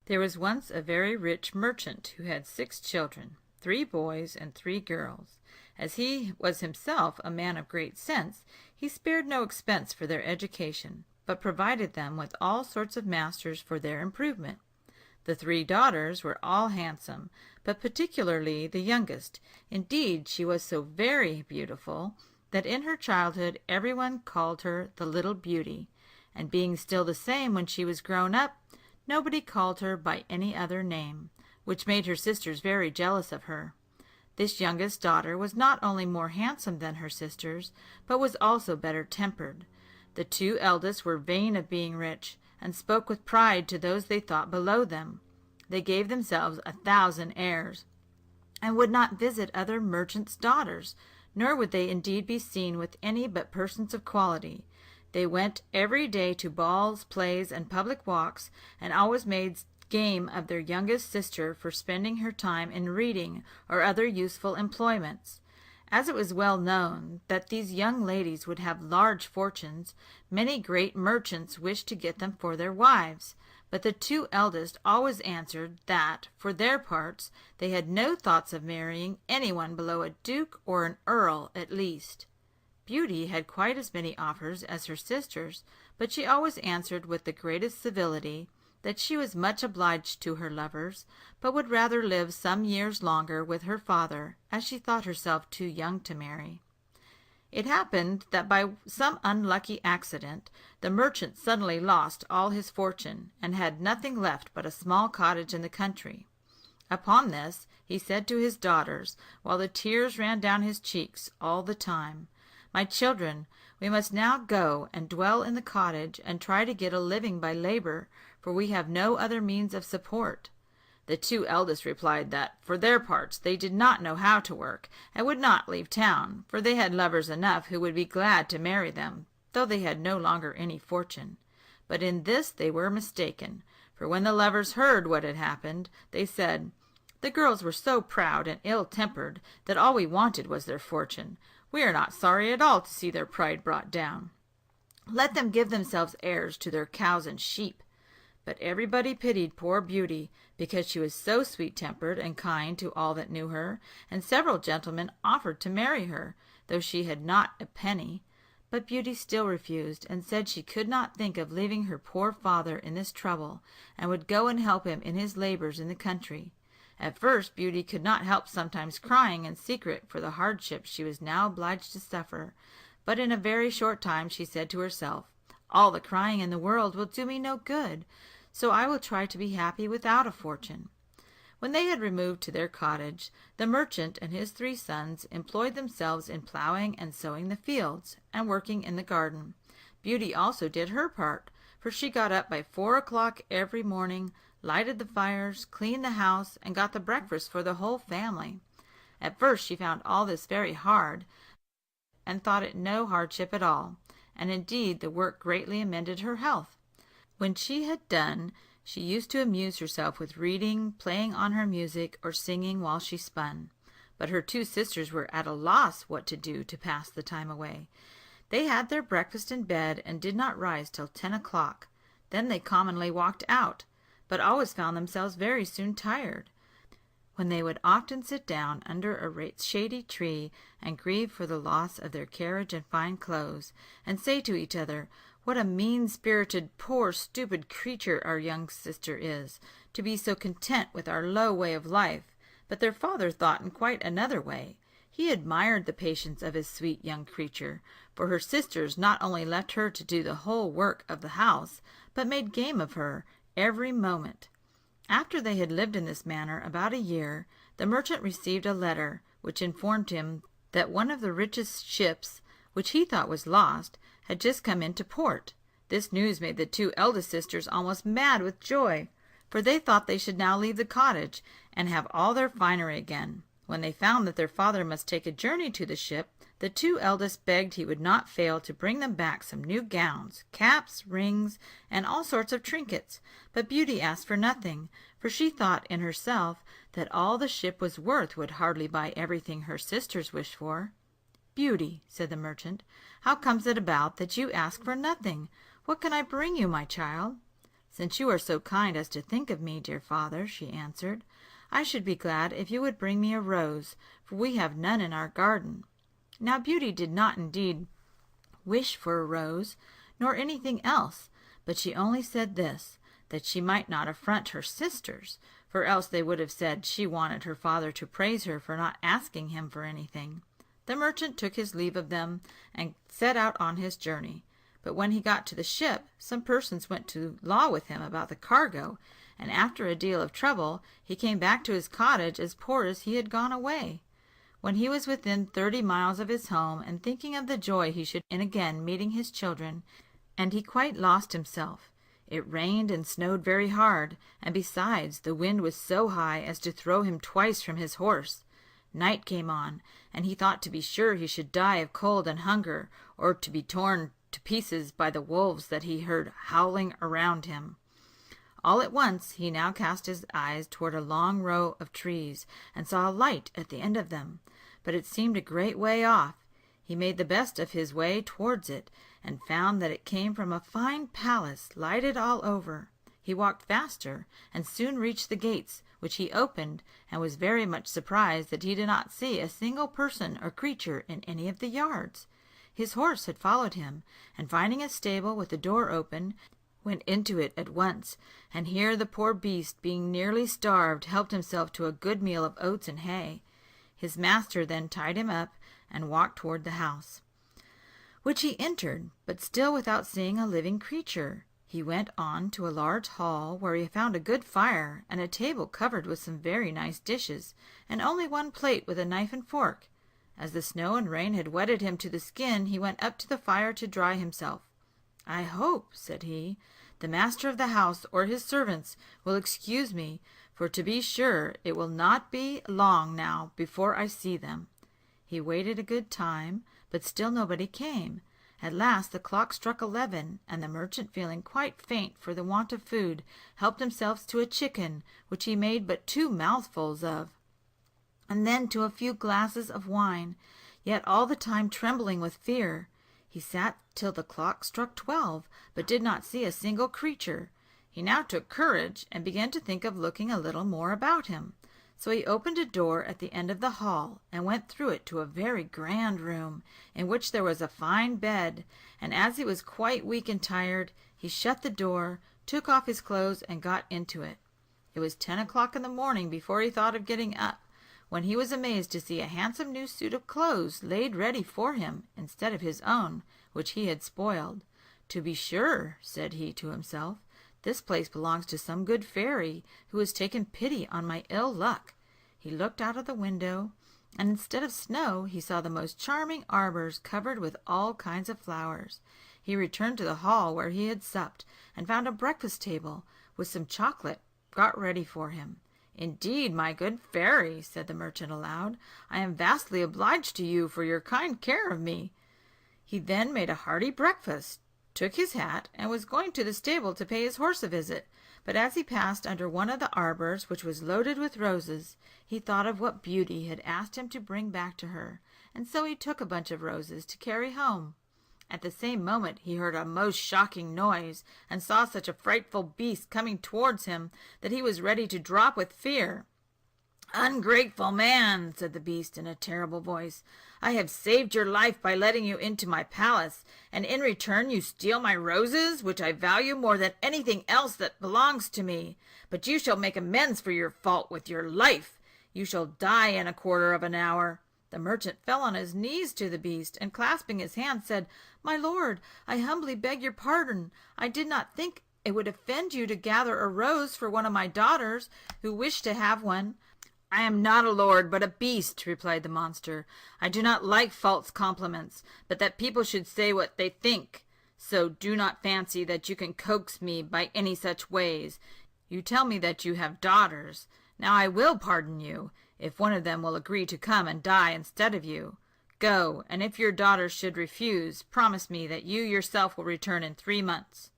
There was once a very rich merchant who had 6 children, 3 boys and 3 girls. As he was himself a man of great sense, he spared no expense for their education, but provided them with all sorts of masters for their improvement. The 3 daughters were all handsome, but particularly the youngest. Indeed, she was so very beautiful that in her childhood everyone called her the little beauty, and being still the same when she was grown up, nobody called her by any other name, which made her sisters very jealous of her. This youngest daughter was not only more handsome than her sisters, but was also better tempered. The 2 eldest were vain of being rich, and spoke with pride to those they thought below them. They gave themselves 1,000 airs, and would not visit other merchants' daughters, nor would they indeed be seen with any but persons of quality. They went every day to balls, plays, and public walks, and always made game of their youngest sister for spending her time in reading or other useful employments. As it was well known that these young ladies would have large fortunes, many great merchants wished to get them for their wives, but the 2 eldest always answered that, for their parts, they had no thoughts of marrying anyone below a duke or an earl at least. Beauty had quite as many offers as her sisters, but she always answered with the greatest civility that she was much obliged to her lovers, but would rather live some years longer with her father, as she thought herself too young to marry. It happened that by some unlucky accident the merchant suddenly lost all his fortune, and had nothing left but a small cottage in the country. Upon this he said to his daughters, while the tears ran down his cheeks all the time, "My children, we must now go and dwell in the cottage and try to get a living by labor, for we have no other means of support." The 2 eldest replied that, for their parts, they did not know how to work, and would not leave town, for they had lovers enough who would be glad to marry them, though they had no longer any fortune. But in this they were mistaken, for when the lovers heard what had happened, they said, "The girls were so proud and ill-tempered that all we wanted was their fortune. We are not sorry at all to see their pride brought down. Let them give themselves airs to their cows and sheep." But everybody pitied poor Beauty, because she was so sweet-tempered and kind to all that knew her, and several gentlemen offered to marry her, though she had not a penny. But Beauty still refused, and said she could not think of leaving her poor father in this trouble, and would go and help him in his labors in the country. At first Beauty could not help sometimes crying in secret for the hardships she was now obliged to suffer, but in a very short time she said to herself, "All the crying in the world will do me no good, so I will try to be happy without a fortune." When they had removed to their cottage, the merchant and his 3 sons employed themselves in plowing and sowing the fields, and working in the garden. Beauty also did her part, for she got up by 4 o'clock every morning, lighted the fires, cleaned the house, and got the breakfast for the whole family. At first she found all this very hard, and thought it no hardship at all, and indeed the work greatly amended her health. When she had done, she used to amuse herself with reading, playing on her music, or singing while she spun. But her 2 sisters were at a loss what to do to pass the time away. They had their breakfast in bed, and did not rise till 10 o'clock. Then they commonly walked out, but always found themselves very soon tired, when they would often sit down under a shady tree, and grieve for the loss of their carriage and fine clothes, and say to each other, "What a mean-spirited, poor, stupid creature our young sister is, to be so content with our low way of life." But their father thought in quite another way. He admired the patience of his sweet young creature, for her sisters not only left her to do the whole work of the house, but made game of her every moment. After they had lived in this manner about a year, the merchant received a letter, which informed him that one of the richest ships, which he thought was lost, had just come into port. This news made the 2 eldest sisters almost mad with joy, for they thought they should now leave the cottage, and have all their finery again. When they found that their father must take a journey to the ship, the 2 eldest begged he would not fail to bring them back some new gowns, caps, rings, and all sorts of trinkets. But Beauty asked for nothing, for she thought in herself that all the ship was worth would hardly buy everything her sisters wished for. "Beauty," said the merchant, "how comes it about that you ask for nothing? What can I bring you, my child?" "Since you are so kind as to think of me, dear father," she answered, "I should be glad if you would bring me a rose, for we have none in our garden." Now Beauty did not indeed wish for a rose, nor anything else, but she only said this, that she might not affront her sisters, for else they would have said she wanted her father to praise her for not asking him for anything. The merchant took his leave of them and set out on his journey. But when he got to the ship, some persons went to law with him about the cargo, and after a deal of trouble he came back to his cottage as poor as he had gone away. When he was within 30 miles of his home, and thinking of the joy he should in again meeting his children, and he quite lost himself. It rained and snowed very hard, and besides the wind was so high as to throw him twice from his horse. Night came on, and he thought to be sure he should die of cold and hunger, or to be torn to pieces by the wolves that he heard howling around him. All at once he now cast his eyes toward a long row of trees, and saw a light at the end of them, but it seemed a great way off. He made the best of his way towards it, and found that it came from a fine palace, lighted all over. He walked faster, and soon reached the gates, which he opened, and was very much surprised that he did not see a single person or creature in any of the yards. His horse had followed him, and finding a stable with the door open, went into it at once, and here the poor beast, being nearly starved, helped himself to a good meal of oats and hay. His master then tied him up, and walked toward the house, which he entered, but still without seeing a living creature. He went on to a large hall, where he found a good fire, and a table covered with some very nice dishes, and only one plate with a knife and fork. As the snow and rain had wetted him to the skin, he went up to the fire to dry himself. "I hope," said he, "the master of the house or his servants will excuse me, for to be sure it will not be long now before I see them." He waited a good time, but still nobody came. At last the clock struck 11, and the merchant, feeling quite faint for the want of food, helped himself to a chicken, which he made but 2 mouthfuls of, and then to a few glasses of wine, yet all the time trembling with fear. He sat till the clock struck 12, but did not see a single creature. He now took courage, and began to think of looking a little more about him. So he opened a door at the end of the hall, and went through it to a very grand room, in which there was a fine bed, and as he was quite weak and tired, he shut the door, took off his clothes, and got into it. It was 10 o'clock in the morning before he thought of getting up, when he was amazed to see a handsome new suit of clothes laid ready for him, instead of his own, which he had spoiled. "To be sure," said he to himself, "this place belongs to some good fairy, who has taken pity on my ill luck." He looked out of the window, and instead of snow he saw the most charming arbors covered with all kinds of flowers. He returned to the hall where he had supped, and found a breakfast table with some chocolate got ready for him. "Indeed, my good fairy," said the merchant aloud, "I am vastly obliged to you for your kind care of me." He then made a hearty breakfast, took his hat, and was going to the stable to pay his horse a visit, but as he passed under one of the arbors, which was loaded with roses, he thought of what Beauty had asked him to bring back to her, and so he took a bunch of roses to carry home. At the same moment he heard a most shocking noise, and saw such a frightful beast coming towards him that he was ready to drop with fear. "Ungrateful man," said the beast in a terrible voice, "I have saved your life by letting you into my palace, and in return you steal my roses, which I value more than anything else that belongs to me. But you shall make amends for your fault with your life. You shall die in a quarter of an hour." The merchant fell on his knees to the beast, and clasping his hands said, "My lord, I humbly beg your pardon. I did not think it would offend you to gather a rose for one of my daughters, who wished to have one." "I am not a lord, but a beast," replied the monster. "I do not like false compliments, but that people should say what they think. So do not fancy that you can coax me by any such ways. You tell me that you have daughters. Now I will pardon you, if one of them will agree to come and die instead of you. Go, and if your daughters should refuse, promise me that you yourself will return in 3 months."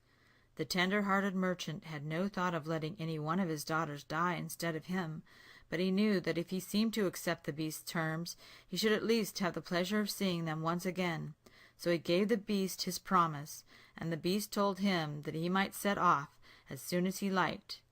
The tender-hearted merchant had no thought of letting any one of his daughters die instead of him, but he knew that if he seemed to accept the beast's terms, he should at least have the pleasure of seeing them once again. So he gave the beast his promise, and the beast told him that he might set off, as soon as he liked.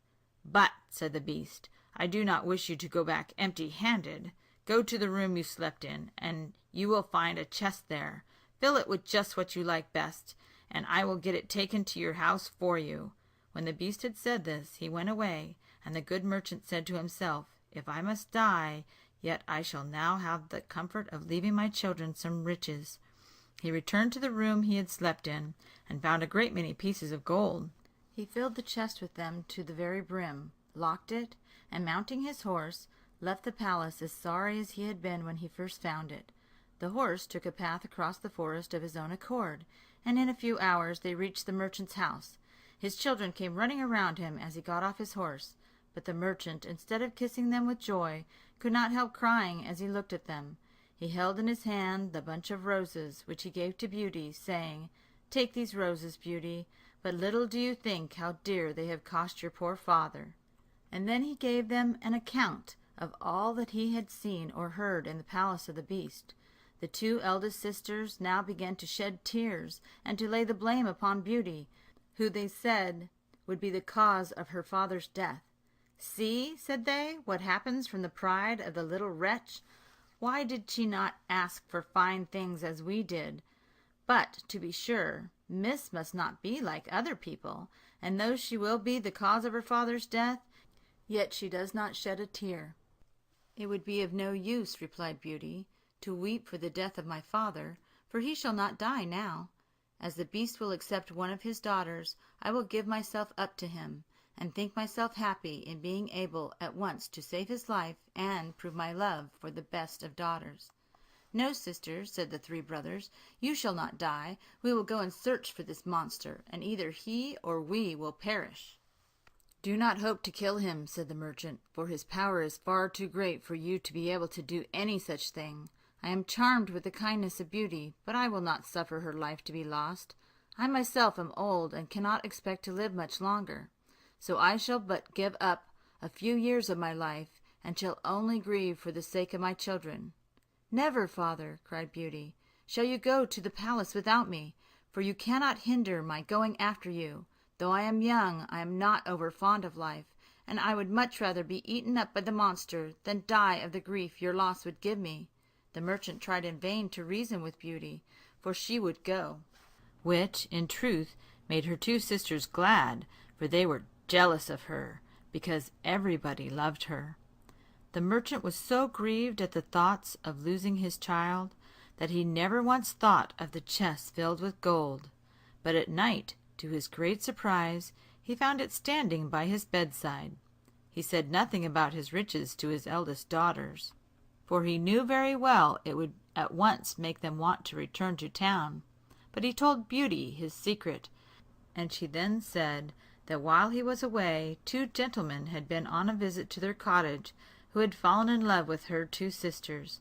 "But," said the beast, "I do not wish you to go back empty-handed. Go to the room you slept in, and you will find a chest there. Fill it with just what you like best, and I will get it taken to your house for you." When the beast had said this, he went away, and the good merchant said to himself, "If I must die, yet I shall now have the comfort of leaving my children some riches." He returned to the room he had slept in, and found a great many pieces of gold. He filled the chest with them to the very brim, locked it, and mounting his horse, left the palace as sorry as he had been when he first found it. The horse took a path across the forest of his own accord, and in a few hours they reached the merchant's house. His children came running around him as he got off his horse, but the merchant, instead of kissing them with joy, could not help crying as he looked at them. He held in his hand the bunch of roses, which he gave to Beauty, saying, "Take these roses, Beauty, but little do you think how dear they have cost your poor father." And then he gave them an account of all that he had seen or heard in the palace of the beast. The two eldest sisters now began to shed tears and to lay the blame upon Beauty, who they said would be the cause of her father's death. "See," said they, "what happens from the pride of the little wretch. Why did she not ask for fine things as we did? But, to be sure, Miss must not be like other people, and though she will be the cause of her father's death, yet she does not shed a tear." "It would be of no use," replied Beauty, "to weep for the death of my father, for he shall not die now. As the beast will accept one of his daughters, I will give myself up to him, and think myself happy in being able at once to save his life and prove my love for the best of daughters." "No, sister," said the three brothers, "you shall not die. We will go and search for this monster, and either he or we will perish." "Do not hope to kill him," said the merchant, "for his power is far too great for you to be able to do any such thing. I am charmed with the kindness of Beauty, but I will not suffer her life to be lost. I myself am old and cannot expect to live much longer. So I shall but give up a few years of my life, and shall only grieve for the sake of my children." "Never, father," cried Beauty, "shall you go to the palace without me, for you cannot hinder my going after you. Though I am young, I am not over fond of life, and I would much rather be eaten up by the monster than die of the grief your loss would give me." The merchant tried in vain to reason with Beauty, for she would go, which, in truth, made her two sisters glad, for they were jealous of her, because everybody loved her. The merchant was so grieved at the thoughts of losing his child that he never once thought of the chest filled with gold, but at night, to his great surprise, he found it standing by his bedside. He said nothing about his riches to his eldest daughters, for he knew very well it would at once make them want to return to town, but he told Beauty his secret, and she then said that while he was away 2 gentlemen had been on a visit to their cottage who had fallen in love with her 2 sisters.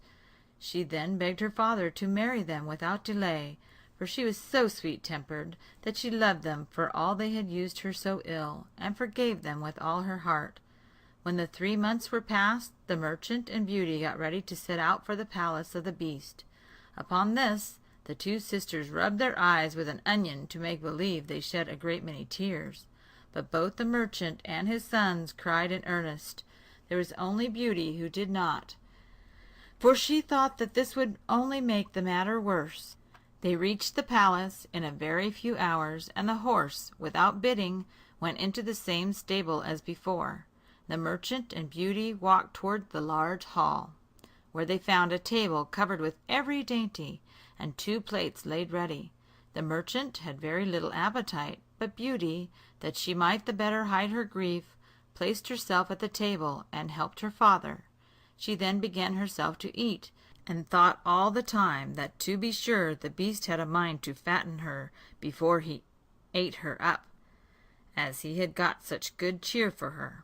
She then begged her father to marry them without delay, for she was so sweet-tempered that she loved them for all they had used her so ill, and forgave them with all her heart. When the 3 months were past, the merchant and Beauty got ready to set out for the palace of the beast. Upon this, the 2 sisters rubbed their eyes with an onion to make believe they shed a great many tears. But both the merchant and his sons cried in earnest. There was only Beauty who did not, for she thought that this would only make the matter worse. They reached the palace in a very few hours, and the horse, without bidding, went into the same stable as before. The merchant and Beauty walked toward the large hall, where they found a table covered with every dainty, and 2 plates laid ready. The merchant had very little appetite, but Beauty, that she might the better hide her grief, placed herself at the table and helped her father. She then began herself to eat, and thought all the time that to be sure the beast had a mind to fatten her before he ate her up, as he had got such good cheer for her.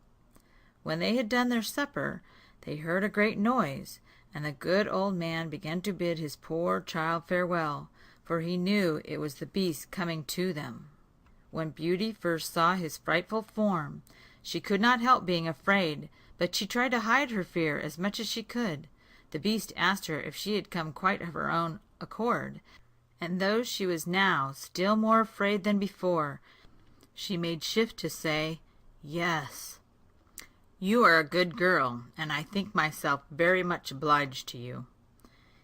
When they had done their supper, they heard a great noise, and the good old man began to bid his poor child farewell, for he knew it was the beast coming to them. When Beauty first saw his frightful form, she could not help being afraid, but she tried to hide her fear as much as she could. The beast asked her if she had come quite of her own accord, and though she was now still more afraid than before, She made shift to say, "Yes." "You are a good girl, and I think myself very much obliged to you."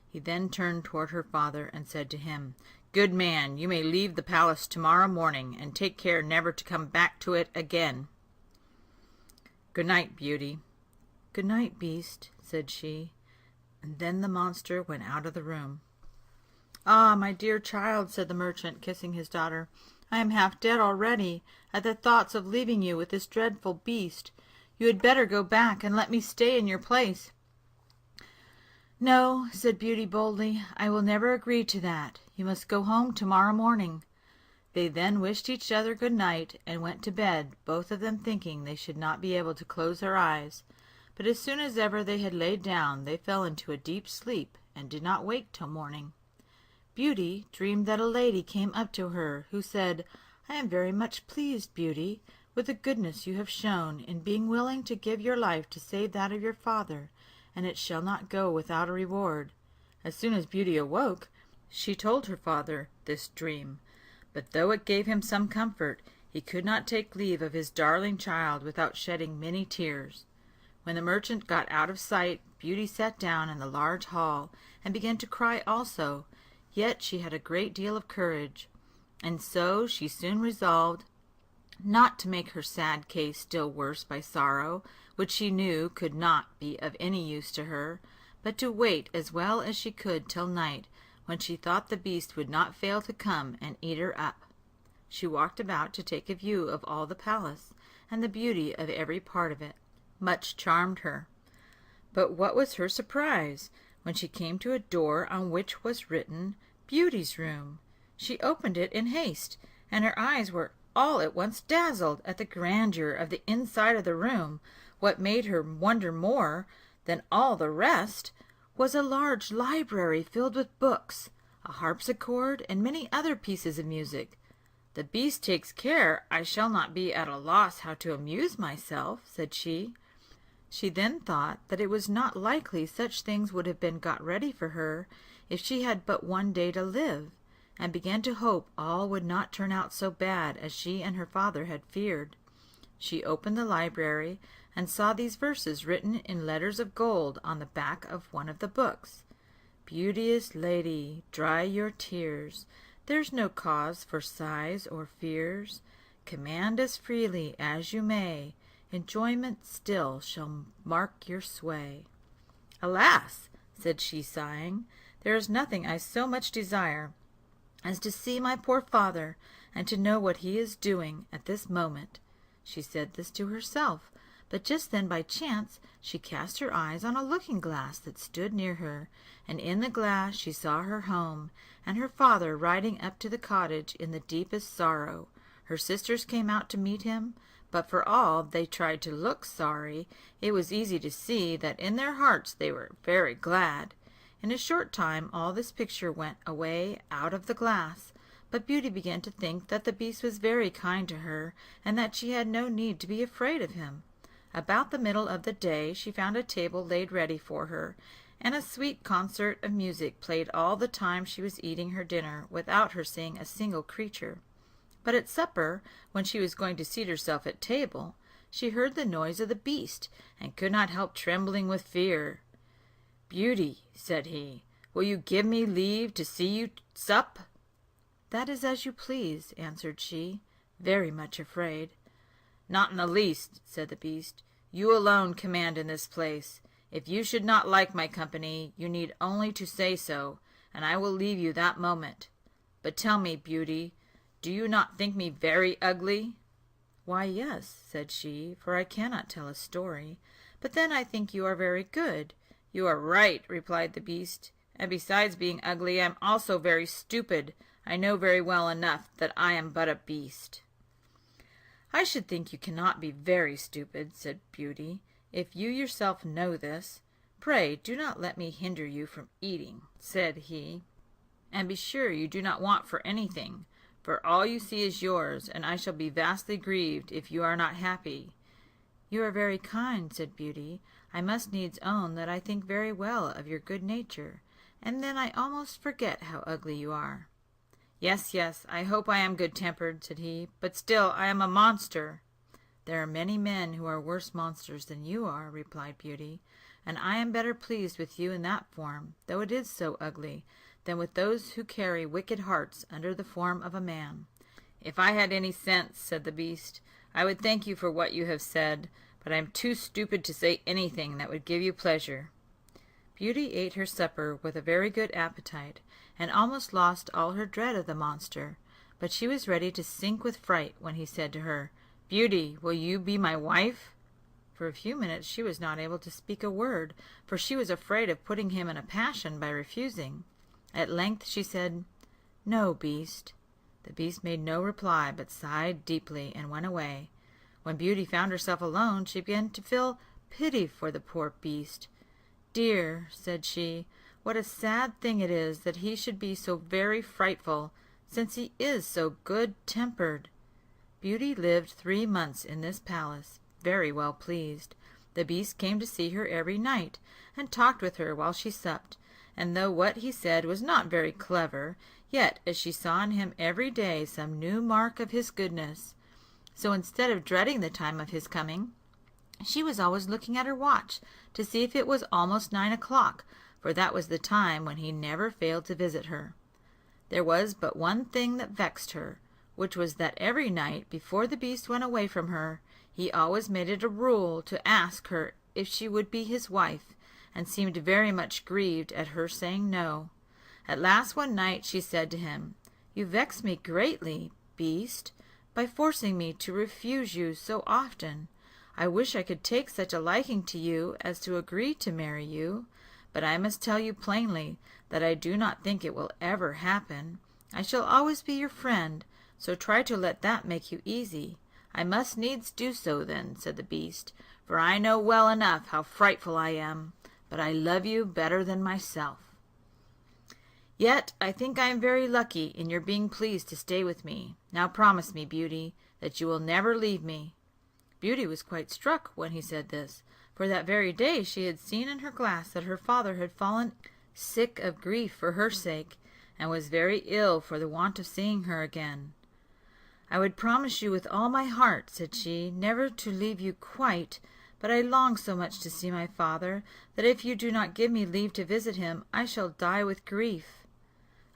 He then turned toward her father and said to him, "Good man, you may leave the palace tomorrow morning, and take care never to come back to it again." "Good night, Beauty." "Good night, Beast," said she, and then the monster went out of the room. "Ah, my dear child," said the merchant, kissing his daughter, "I am half dead already at the thoughts of leaving you with this dreadful beast. You had better go back and let me stay in your place." "No," said Beauty boldly, "I will never agree to that. You must go home tomorrow morning." They then wished each other good night and went to bed, both of them thinking they should not be able to close their eyes. But as soon as ever they had laid down, they fell into a deep sleep and did not wake till morning. Beauty dreamed that a lady came up to her, who said, "I am very much pleased, Beauty, with the goodness you have shown in being willing to give your life to save that of your father, and it shall not go without a reward." As soon as Beauty awoke, she told her father this dream, but though it gave him some comfort, he could not take leave of his darling child without shedding many tears. When the merchant got out of sight, Beauty sat down in the large hall and began to cry also, yet she had a great deal of courage, and so she soon resolved not to make her sad case still worse by sorrow, which she knew could not be of any use to her, but to wait as well as she could till night, when she thought the beast would not fail to come and eat her up. She walked about to take a view of all the palace, and the beauty of every part of it much charmed her. But what was her surprise when she came to a door on which was written, "Beauty's Room." She opened it in haste, and her eyes were all at once dazzled at the grandeur of the inside of the room. What made her wonder more than all the rest was a large library filled with books, a harpsichord, and many other pieces of music. "The beast takes care I shall not be at a loss how to amuse myself," said she. She then thought that it was not likely such things would have been got ready for her if she had but one day to live, and began to hope all would not turn out so bad as she and her father had feared. She opened the library and saw these verses written in letters of gold on the back of one of the books. "Beauteous lady, dry your tears. There's no cause for sighs or fears. Command as freely as you may. Enjoyment still shall mark your sway." "Alas," said she, sighing, "there is nothing I so much desire as to see my poor father, and to know what he is doing at this moment." She said this to herself, but just then by chance she cast her eyes on a looking-glass that stood near her, and in the glass she saw her home, and her father riding up to the cottage in the deepest sorrow. Her sisters came out to meet him, but for all they tried to look sorry, it was easy to see that in their hearts they were very glad. In a short time all this picture went away out of the glass, but Beauty began to think that the beast was very kind to her, and that she had no need to be afraid of him. About the middle of the day she found a table laid ready for her, and a sweet concert of music played all the time she was eating her dinner, without her seeing a single creature. But at supper, when she was going to seat herself at table, she heard the noise of the beast, and could not help trembling with fear. "Beauty," said he, "will you give me leave to see you sup?" "That is as you please," answered she, very much afraid. "Not in the least," said the beast. "You alone command in this place. If you should not like my company, you need only to say so, and I will leave you that moment. But tell me, Beauty, do you not think me very ugly?" "Why, yes," said she, "for I cannot tell a story. But then I think you are very good." "You are right," replied the beast, "and besides being ugly, I am also very stupid. I know very well enough that I am but a beast." "I should think you cannot be very stupid," said Beauty, "if you yourself know this. Pray do not let me hinder you from eating," said he, "and be sure you do not want for anything, for all you see is yours, and I shall be vastly grieved if you are not happy." "You are very kind," said Beauty. "I must needs own that I think very well of your good nature, and then I almost forget how ugly you are." Yes, yes, I hope I am good-tempered, said he, but still I am a monster. There are many men who are worse monsters than you are, replied Beauty, and I am better pleased with you in that form, though it is so ugly, than with those who carry wicked hearts under the form of a man. If I had any sense, said the Beast, I would thank you for what you have said, but I am too stupid to say anything that would give you pleasure. Beauty ate her supper with a very good appetite, and almost lost all her dread of the monster, but she was ready to sink with fright when he said to her, Beauty, will you be my wife? For a few minutes she was not able to speak a word, for she was afraid of putting him in a passion by refusing. At length she said, No, Beast. The Beast made no reply, but sighed deeply and went away. When Beauty found herself alone, she began to feel pity for the poor Beast. Dear, said she, what a sad thing it is that he should be so very frightful, since he is so good-tempered. Beauty lived 3 months in this palace, very well pleased. The Beast came to see her every night, and talked with her while she supped, and though what he said was not very clever, yet as she saw in him every day some new mark of his goodness, so instead of dreading the time of his coming, she was always looking at her watch to see if it was almost 9 o'clock, for that was the time when he never failed to visit her. There was but one thing that vexed her, which was that every night before the Beast went away from her, he always made it a rule to ask her if she would be his wife, and seemed very much grieved at her saying no. At last one night she said to him, You vex me greatly, Beast, by forcing me to refuse you so often. I wish I could take such a liking to you as to agree to marry you, but I must tell you plainly that I do not think it will ever happen. I shall always be your friend, so try to let that make you easy. I must needs do so then, said the Beast, for I know well enough how frightful I am, but I love you better than myself. Yet I think I am very lucky in your being pleased to stay with me. Now promise me, Beauty, that you will never leave me. Beauty was quite struck when he said this, for that very day she had seen in her glass that her father had fallen sick of grief for her sake, and was very ill for the want of seeing her again. I would promise you with all my heart, said she, never to leave you quite, but I long so much to see my father, that if you do not give me leave to visit him, I shall die with grief.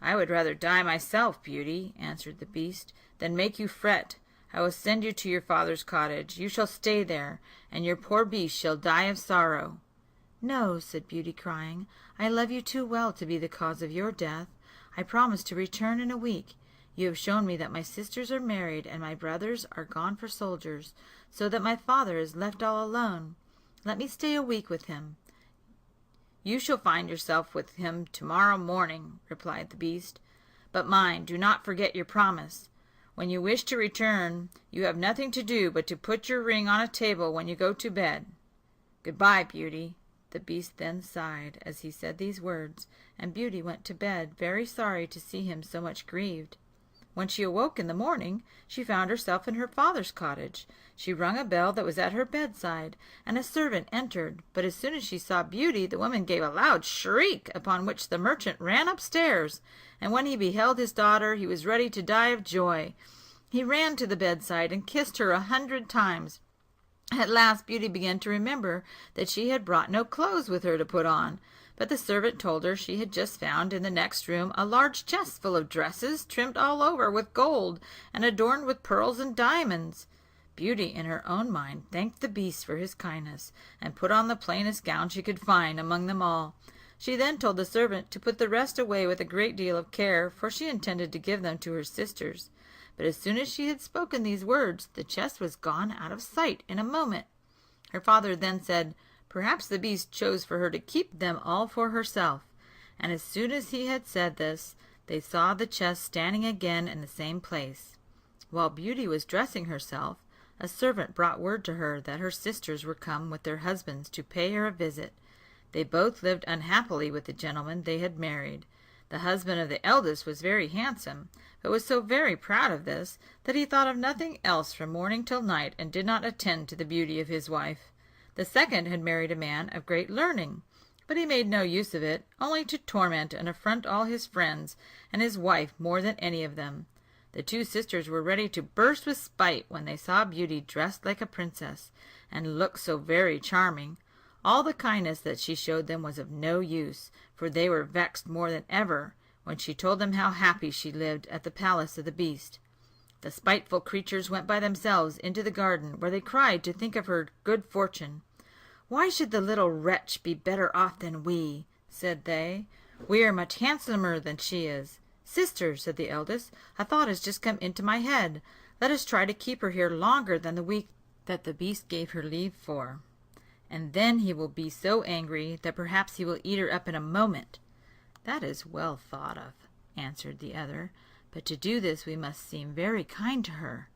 I would rather die myself, Beauty, answered the Beast, than make you fret. I will send you to your father's cottage. You shall stay there, and your poor Beast shall die of sorrow. No, said Beauty, crying, I love you too well to be the cause of your death. I promise to return in a week. You have shown me that my sisters are married, and my brothers are gone for soldiers, so that my father is left all alone. Let me stay a week with him. You shall find yourself with him tomorrow morning, replied the Beast. But mind, do not forget your promise. When you wish to return, you have nothing to do but to put your ring on a table when you go to bed. Goodbye, Beauty. The Beast then sighed as he said these words, and Beauty went to bed, very sorry to see him so much grieved. When she awoke in the morning, she found herself in her father's cottage. She rung a bell that was at her bedside, and a servant entered, but as soon as she saw Beauty, the woman gave a loud shriek, upon which the merchant ran upstairs, and when he beheld his daughter, he was ready to die of joy. He ran to the bedside and kissed her 100 times. At last Beauty began to remember that she had brought no clothes with her to put on, but the servant told her she had just found in the next room a large chest full of dresses, trimmed all over with gold, and adorned with pearls and diamonds. Beauty, in her own mind, thanked the Beast for his kindness, and put on the plainest gown she could find among them all. She then told the servant to put the rest away with a great deal of care, for she intended to give them to her sisters. But as soon as she had spoken these words, the chest was gone out of sight in a moment. Her father then said, Perhaps the Beast chose for her to keep them all for herself. And as soon as he had said this, they saw the chest standing again in the same place. While Beauty was dressing herself, a servant brought word to her that her sisters were come with their husbands to pay her a visit. They both lived unhappily with the gentleman they had married. The husband of the eldest was very handsome, but was so very proud of this that he thought of nothing else from morning till night, and did not attend to the beauty of his wife. The second had married a man of great learning, But he made no use of it, only to torment and affront all his friends and his wife more than any of them. The two sisters were ready to burst with spite when they saw Beauty dressed like a princess, and look so very charming. All the kindness that she showed them was of no use, for they were vexed more than ever when she told them how happy she lived at the palace of the Beast. The spiteful creatures went by themselves into the garden, where they cried to think of her good fortune. "Why should the little wretch be better off than we?" said they. "We are much handsomer than she is." "Sister," said the eldest, "a thought has just come into my head. Let us try to keep her here longer than the week that the Beast gave her leave for, and then he will be so angry that perhaps he will eat her up in a moment." "That is well thought of," answered the other, "but to do this we must seem very kind to her."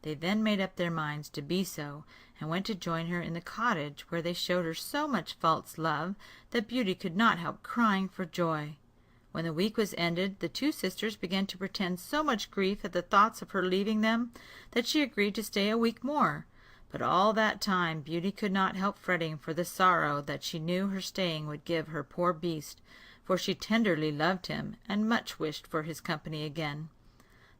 They then made up their minds to be so, and went to join her in the cottage, where they showed her so much false love that Beauty could not help crying for joy. When the week was ended, the two sisters began to pretend so much grief at the thoughts of her leaving them that she agreed to stay a week more. But all that time Beauty could not help fretting for the sorrow that she knew her staying would give her poor Beast, for she tenderly loved him, and much wished for his company again.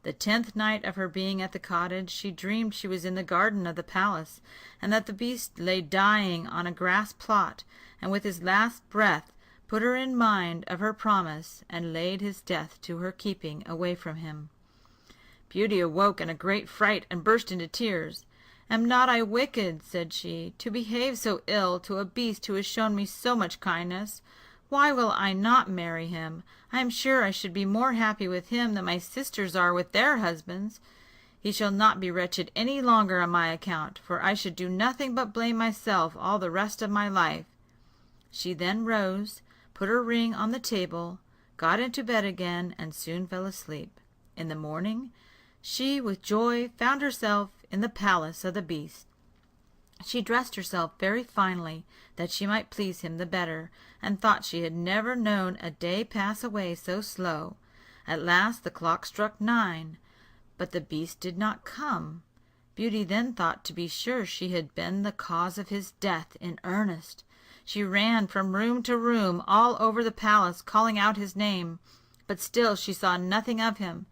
The 10th night of her being at the cottage, she dreamed she was in the garden of the palace, and that the Beast lay dying on a grass plot, and with his last breath put her in mind of her promise, and laid his death to her keeping away from him. Beauty awoke in a great fright, and burst into tears. "Am not I wicked," said she, "to behave so ill to a Beast who has shown me so much kindness? Why will I not marry him? I am sure I should be more happy with him than my sisters are with their husbands. He shall not be wretched any longer on my account, for I should do nothing but blame myself all the rest of my life." She then rose, put her ring on the table, got into bed again, and soon fell asleep. In the morning, she with joy found herself in the palace of the Beast. She dressed herself very finely, that she might please him the better, and thought she had never known a day pass away so slow. At last the clock struck 9, but the Beast did not come. Beauty then thought to be sure she had been the cause of his death in earnest. She ran from room to room all over the palace, calling out his name, but still she saw nothing of him.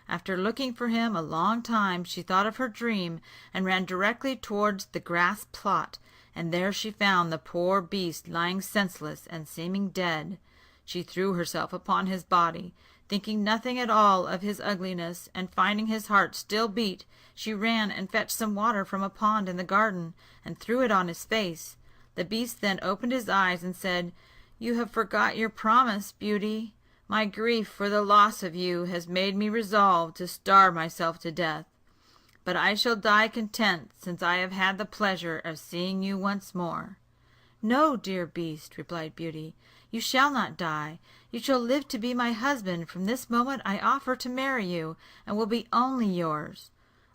After looking for him a long time, she thought of her dream, and ran directly towards the grass plot, and there she found the poor Beast lying senseless and seeming dead. She threw herself upon his body, thinking nothing at all of his ugliness, and finding his heart still beat, she ran and fetched some water from a pond in the garden, and threw it on his face. The Beast then opened his eyes and said, "You have forgot your promise, Beauty. My grief for the loss of you has made me resolve to starve myself to death. But I shall die content, since I have had the pleasure of seeing you once more." "No, dear Beast," replied Beauty, "you shall not die. You shall live to be my husband. From this moment I offer to marry you, and will be only yours."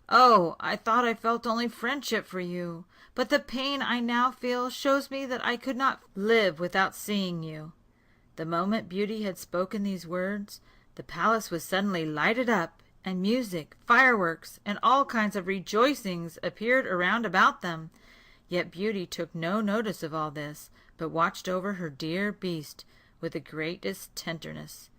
"Oh, I thought I felt only friendship for you, but the pain I now feel shows me that I could not live without seeing you." The moment Beauty had spoken these words, the palace was suddenly lighted up, and music, fireworks, and all kinds of rejoicings appeared around about them. Yet Beauty took no notice of all this, but watched over her dear Beast with the greatest tenderness.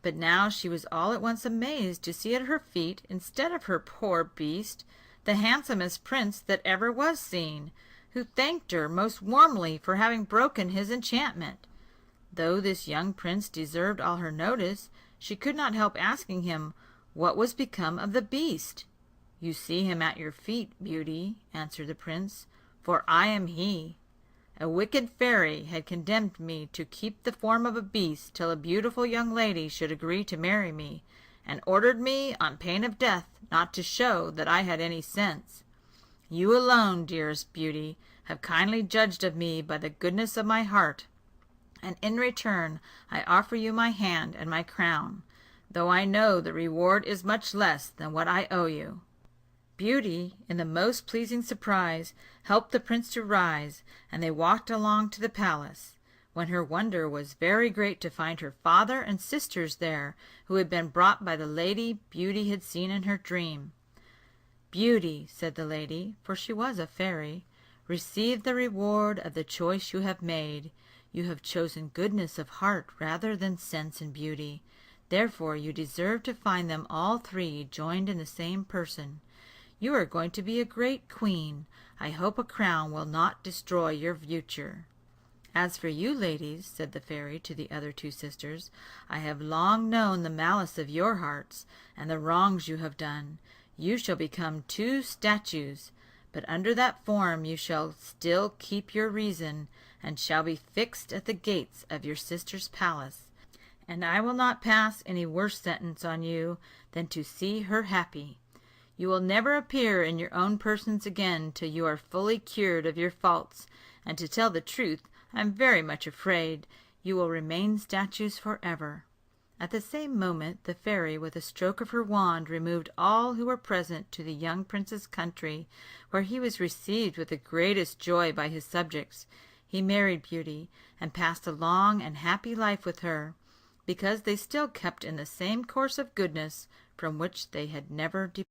But now she was all at once amazed to see at her feet, instead of her poor Beast, the handsomest prince that ever was seen, who thanked her most warmly for having broken his enchantment. Though this young prince deserved all her notice, she could not help asking him what was become of the Beast. "You see him at your feet, Beauty," answered the prince, "for I am he. A wicked fairy had condemned me to keep the form of a beast till a beautiful young lady should agree to marry me, and ordered me, on pain of death, not to show that I had any sense. You alone, dearest Beauty, have kindly judged of me by the goodness of my heart, and in return I offer you my hand and my crown, though I know the reward is much less than what I owe you." Beauty, in the most pleasing surprise, helped the prince to rise, and they walked along to the palace, when her wonder was very great to find her father and sisters there, who had been brought by the lady Beauty had seen in her dream. "Beauty," said the lady, for she was a fairy, "receive the reward of the choice you have made. You have chosen goodness of heart rather than sense and beauty. Therefore you deserve to find them all three joined in the same person. You are going to be a great queen. I hope a crown will not destroy your future." "As for you, ladies," said the fairy to the other two sisters, "I have long known the malice of your hearts, and the wrongs you have done. You shall become two statues, but under that form you shall still keep your reason, and shall be fixed at the gates of your sister's palace. And I will not pass any worse sentence on you than to see her happy. You will never appear in your own persons again till you are fully cured of your faults, and to tell the truth, I am very much afraid you will remain statues forever." At the same moment the fairy, with a stroke of her wand, removed all who were present to the young prince's country, where he was received with the greatest joy by his subjects. He married Beauty, and passed a long and happy life with her, because they still kept in the same course of goodness from which they had never departed.